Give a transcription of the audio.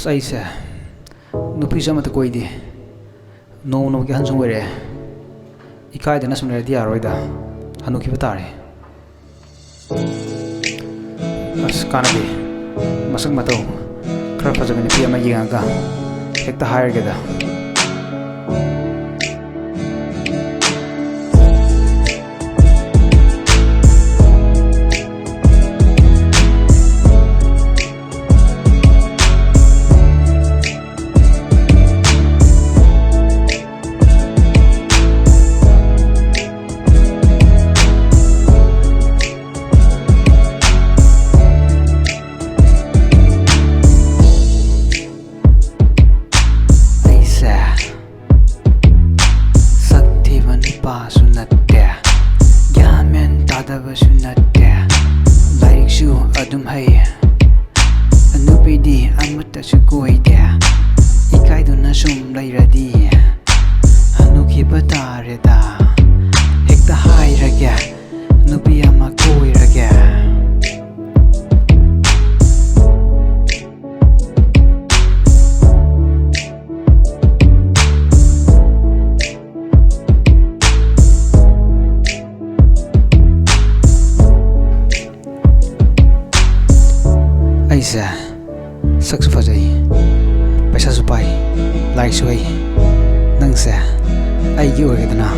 ꯑꯩꯁꯦ ꯅꯨꯄꯤꯁꯦ ꯑꯃꯠꯇ ꯀꯣꯏꯗꯦ ꯅꯣꯡꯃꯒꯤ ꯑꯍꯟ ꯁꯨꯝ ꯑꯣꯏꯔꯛꯑꯦ ꯏꯀꯥꯏꯗꯅ ꯁꯨꯝ ꯂꯩꯔꯗꯤ ꯌꯥꯔꯣꯏꯗ ꯍꯟꯅꯨꯈꯤꯕ ꯇꯥꯔꯦ ꯀꯥꯟꯅꯗꯦ ꯃꯁꯛ ꯃꯇꯧ ꯈꯔ ꯐꯖꯕ ꯅꯨꯄꯤ ꯑꯃ ꯌꯦꯡꯉꯒ ꯍꯦꯛꯇ ꯍꯥꯏꯔꯒꯦꯗ ꯅꯨꯄꯥꯁꯨ ꯅꯠꯇꯦ ꯒ꯭ꯌꯥꯟ ꯇꯥꯗꯕꯁꯨ ꯅꯠꯇꯦ ꯂꯥꯏꯔꯤꯛꯁꯨ ꯑꯗꯨꯝ ꯍꯩ ꯅꯨꯄꯤꯗꯤ ꯑꯃꯠꯇꯁꯨ ꯀꯣꯏꯗꯦ ꯏꯀꯥꯏꯗꯨꯅ ꯁꯨꯝ ꯂꯩꯔꯗꯤ ꯍꯟꯅꯨꯈꯤꯕ ꯇꯥꯔꯦꯗ ꯍꯦꯛꯇ ꯍꯥꯏꯔꯒꯦ ꯅꯨꯄꯤ ꯑꯃ ꯀꯣꯏꯔꯒꯦ ꯑꯩꯁꯦ ꯁꯛꯁꯨ ꯐꯖꯩ ꯄꯩꯁꯥꯁꯨ ꯄꯥꯏ ꯂꯥꯏꯔꯤꯛꯁꯨ ꯍꯩ ꯅꯪꯁꯦ ꯑꯩꯒꯤ ꯑꯣꯏꯒꯗꯅ